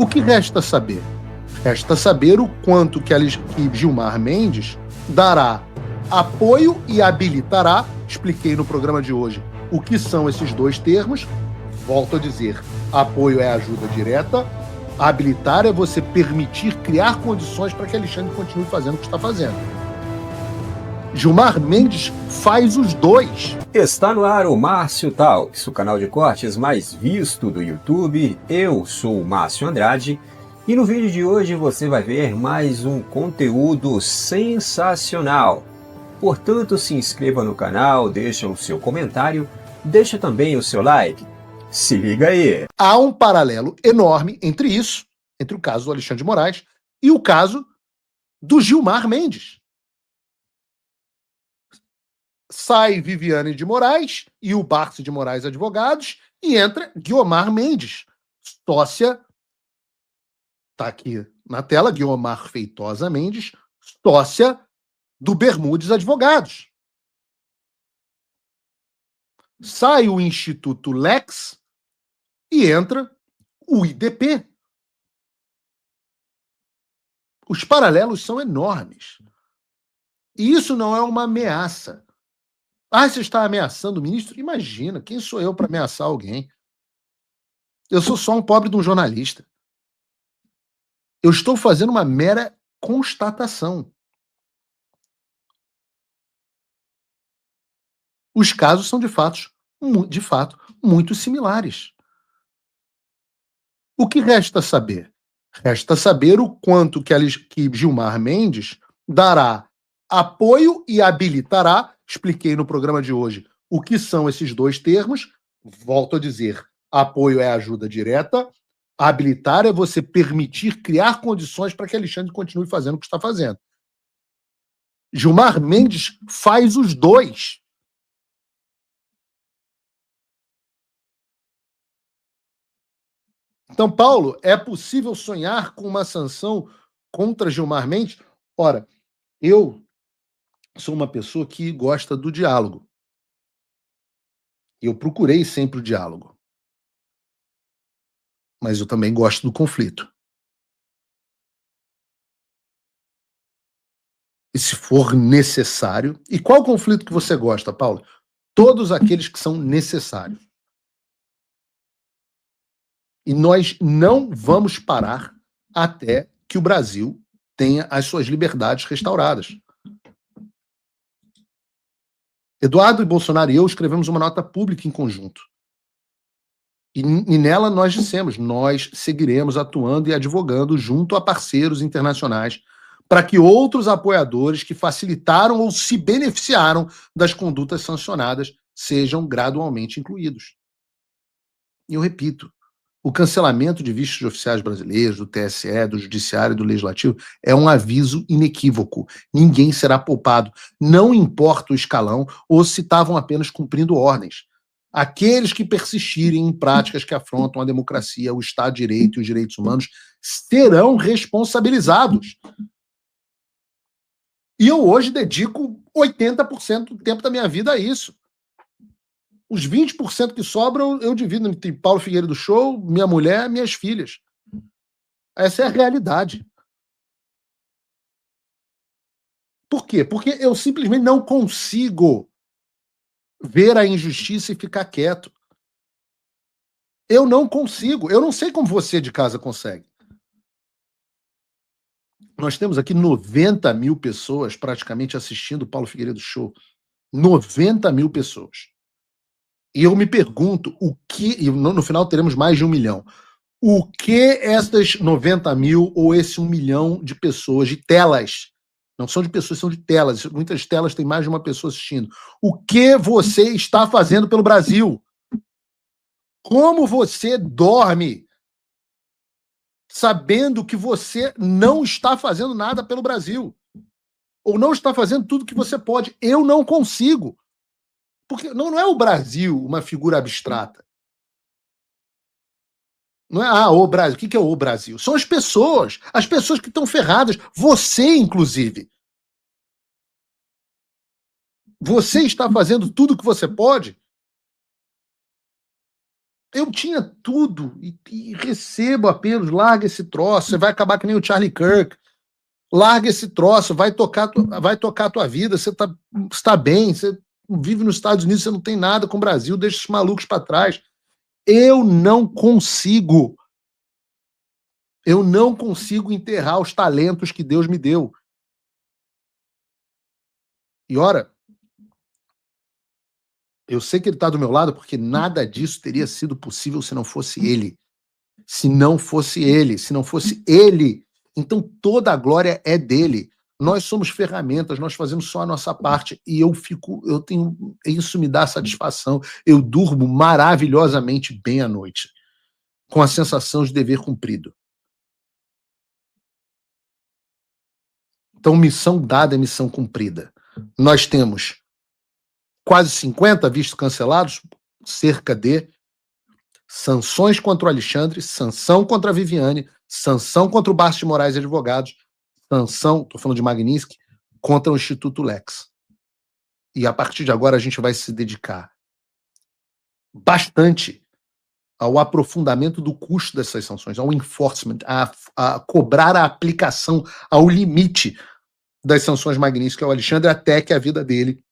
O que resta saber? Resta saber o quanto que Gilmar Mendes dará apoio e habilitará, expliquei no programa de hoje o que são esses dois termos, volto a dizer, apoio é ajuda direta, habilitar é você permitir criar condições para que Alexandre continue fazendo o que está fazendo. Gilmar Mendes faz os dois. Está no ar o Márcio Talks, o canal de cortes mais visto do YouTube. Eu sou o Márcio Andrade e no vídeo de hoje você vai ver mais um conteúdo sensacional. Portanto, se inscreva no canal, deixa o seu comentário, deixa também o seu like. Se liga aí! Há um paralelo enorme entre isso, entre o caso do Alexandre de Moraes e o caso do Gilmar Mendes. Sai Viviane de Moraes e o Barça de Moraes Advogados e entra Guiomar Mendes, sócia, tá aqui na tela, Guiomar Feitosa Mendes, sócia do Bermudes Advogados. Sai o Instituto Lex e entra o IDP. Os paralelos são enormes. E isso não é uma ameaça. Você está ameaçando o ministro? Imagina, quem sou eu para ameaçar alguém? Eu sou só um pobre de um jornalista. Eu estou fazendo uma mera constatação. Os casos são, de fato, muito similares. O que resta saber? Resta saber o quanto que Gilmar Mendes dará apoio e habilitará, expliquei no programa de hoje o que são esses dois termos, volto a dizer, apoio é ajuda direta, habilitar é você permitir criar condições para que Alexandre continue fazendo o que está fazendo. Gilmar Mendes faz os dois. Então, Paulo, é possível sonhar com uma sanção contra Gilmar Mendes? Ora, eu sou uma pessoa que gosta do diálogo. Eu procurei sempre o diálogo. Mas eu também gosto do conflito. E se for necessário... E qual conflito que você gosta, Paulo? Todos aqueles que são necessários. E nós não vamos parar até que o Brasil tenha as suas liberdades restauradas. Eduardo Bolsonaro e eu escrevemos uma nota pública em conjunto. E nela nós dissemos, nós seguiremos atuando e advogando junto a parceiros internacionais para que outros apoiadores que facilitaram ou se beneficiaram das condutas sancionadas sejam gradualmente incluídos. E eu repito, o cancelamento de vistos de oficiais brasileiros, do TSE, do Judiciário e do Legislativo é um aviso inequívoco. Ninguém será poupado. Não importa o escalão ou se estavam apenas cumprindo ordens. Aqueles que persistirem em práticas que afrontam a democracia, o Estado de Direito e os direitos humanos serão responsabilizados. E eu hoje dedico 80% do tempo da minha vida a isso. Os 20% que sobram, eu divido entre Paulo Figueiredo Show, minha mulher, minhas filhas. Essa é a realidade. Por quê? Porque eu simplesmente não consigo ver a injustiça e ficar quieto. Eu não consigo. Eu não sei como você de casa consegue. Nós temos aqui 90 mil pessoas praticamente assistindo o Paulo Figueiredo Show. 90 mil pessoas. E eu me pergunto o que... E no final teremos mais de 1 milhão. O que essas 90 mil ou esse 1 milhão de pessoas, de telas, não são de pessoas, são de telas, muitas telas têm mais de uma pessoa assistindo. O que você está fazendo pelo Brasil? Como você dorme sabendo que você não está fazendo nada pelo Brasil? Ou não está fazendo tudo que você pode? Eu não consigo. Porque não é o Brasil uma figura abstrata. Não é, o Brasil. O que é o Brasil? São as pessoas que estão ferradas. Você, inclusive. Você está fazendo tudo o que você pode? Eu tinha tudo e recebo apelos, larga esse troço, você vai acabar que nem o Charlie Kirk. Larga esse troço, vai tocar a tua vida, você tá bem, você vive nos Estados Unidos, você não tem nada com o Brasil, deixa os malucos para trás. Eu não consigo enterrar os talentos que Deus me deu. E ora, eu sei que ele está do meu lado porque nada disso teria sido possível se não fosse ele. Se não fosse ele, então toda a glória é dele. Nós somos ferramentas, nós fazemos só a nossa parte e isso me dá satisfação. Eu durmo maravilhosamente bem à noite, com a sensação de dever cumprido. Então, missão dada é missão cumprida. Nós temos quase 50 vistos cancelados, cerca de sanções contra o Alexandre, sanção contra a Viviane, sanção contra o Barça de Moraes e Advogados, sanção, estou falando de Magnitsky, contra o Instituto Lex. E a partir de agora a gente vai se dedicar bastante ao aprofundamento do custo dessas sanções, ao enforcement, a cobrar a aplicação ao limite das sanções Magnitsky ao Alexandre até que a vida dele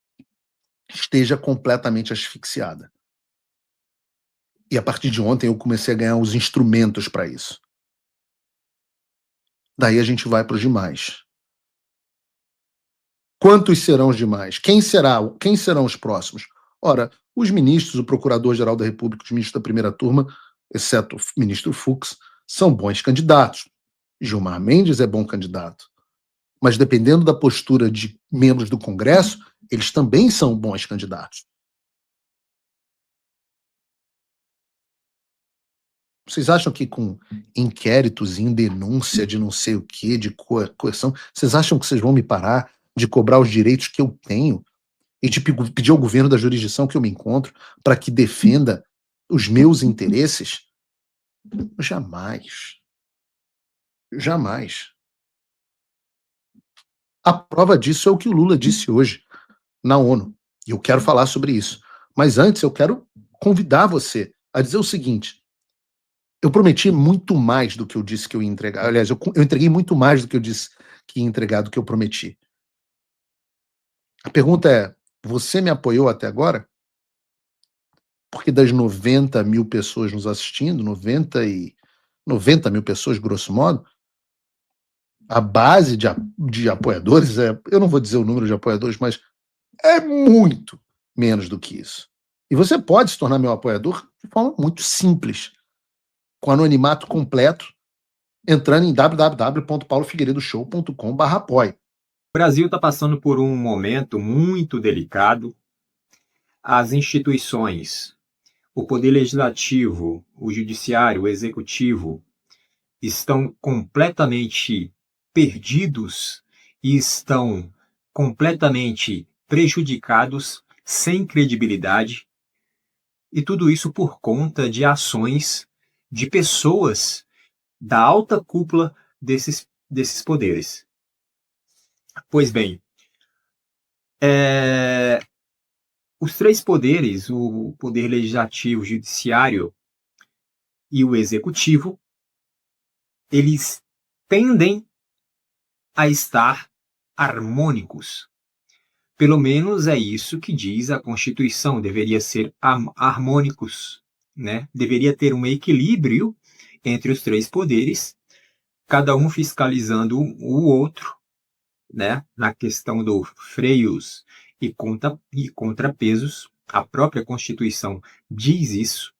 esteja completamente asfixiada. E a partir de ontem eu comecei a ganhar os instrumentos para isso. Daí a gente vai para os demais. Quantos serão os demais? Quem serão os próximos? Ora, os ministros, o Procurador-Geral da República, os ministros da primeira turma, exceto o ministro Fux, são bons candidatos. Gilmar Mendes é bom candidato. Mas dependendo da postura de membros do Congresso, eles também são bons candidatos. Vocês acham que com inquéritos em denúncia de não sei o quê, de coerção, vocês acham que vocês vão me parar de cobrar os direitos que eu tenho e de pedir ao governo da jurisdição que eu me encontro para que defenda os meus interesses? Jamais. Jamais. A prova disso é o que o Lula disse hoje na ONU. E eu quero falar sobre isso. Mas antes eu quero convidar você a dizer o seguinte: eu prometi muito mais do que eu disse que eu ia entregar. Aliás, eu entreguei muito mais do que eu disse que ia entregar do que eu prometi. A pergunta é: você me apoiou até agora? Porque das 90 mil pessoas nos assistindo, 90 mil pessoas, grosso modo, a base de apoiadores eu não vou dizer o número de apoiadores, mas é muito menos do que isso. E você pode se tornar meu apoiador de forma muito simples, com anonimato completo, entrando em www.paulofigueiredoshow.com/apoie. O Brasil está passando por um momento muito delicado. As instituições, o Poder Legislativo, o Judiciário, o Executivo, estão completamente perdidos e estão completamente prejudicados, sem credibilidade, e tudo isso por conta de ações de pessoas da alta cúpula desses poderes. Pois bem, os três poderes, o Poder Legislativo, o Judiciário e o Executivo, eles tendem a estar harmônicos. Pelo menos é isso que diz a Constituição, deveria ser harmônicos, né? Deveria ter um equilíbrio entre os três poderes, cada um fiscalizando o outro, né? Na questão dos freios e contrapesos. A própria Constituição diz isso.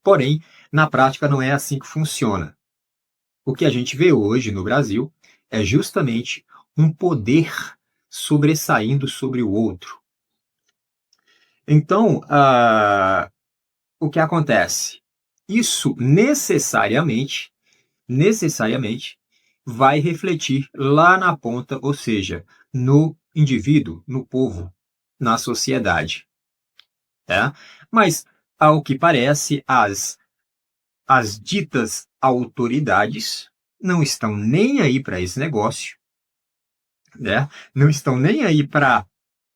Porém, na prática não é assim que funciona. O que a gente vê hoje no Brasil é justamente um poder sobressaindo sobre o outro. Então, o que acontece? Isso necessariamente vai refletir lá na ponta, ou seja, no indivíduo, no povo, na sociedade. Tá? Mas, ao que parece, as ditas autoridades não estão nem aí para esse negócio, né? Não estão nem aí para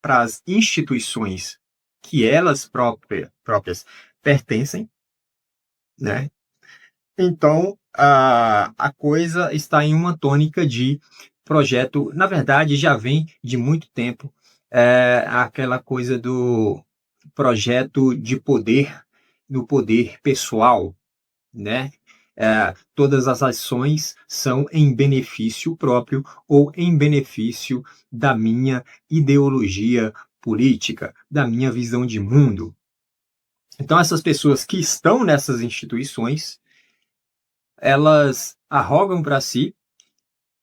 as instituições que elas próprias pertencem, né? Então, a coisa está em uma tônica de projeto, na verdade, já vem de muito tempo, aquela coisa do projeto de poder, do poder pessoal, né? Todas as ações são em benefício próprio ou em benefício da minha ideologia política, da minha visão de mundo. Então, essas pessoas que estão nessas instituições, elas arrogam para si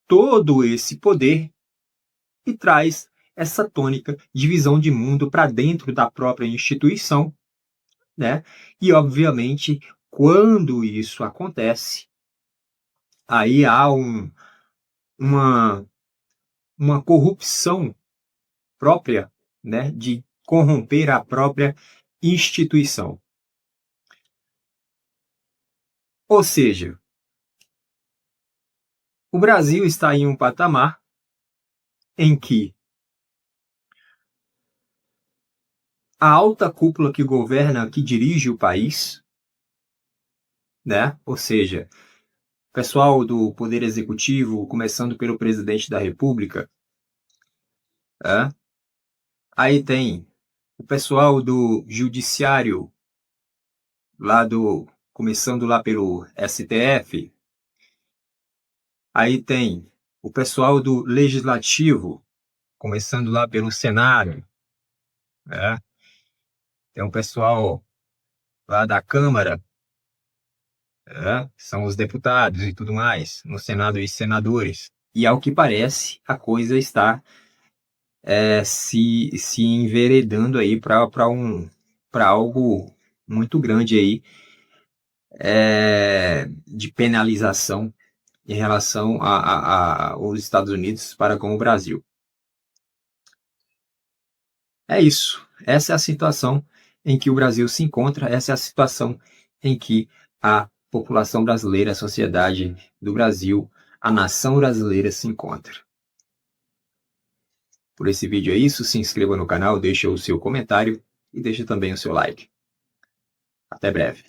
todo esse poder e traz essa tônica de visão de mundo para dentro da própria instituição, né? E, obviamente, quando isso acontece, aí há uma, uma corrupção própria, né? De corromper a própria instituição. Ou seja, o Brasil está em um patamar em que a alta cúpula que governa, que dirige o país, né? Ou seja, o pessoal do Poder Executivo, começando pelo Presidente da República, né? Aí tem o pessoal do Judiciário, começando lá pelo STF. Aí tem o pessoal do Legislativo, começando lá pelo Senado, né? Tem o pessoal lá da Câmara, que são os deputados e tudo mais, no Senado e senadores. E ao que parece, a coisa está se enveredando aí para algo muito grande aí, de penalização em relação aos Estados Unidos para com o Brasil. É isso. Essa é a situação em que o Brasil se encontra, essa é a situação em que a população brasileira, a sociedade do Brasil, a nação brasileira se encontra. Por esse vídeo é isso, se inscreva no canal, deixe o seu comentário e deixe também o seu like. Até breve.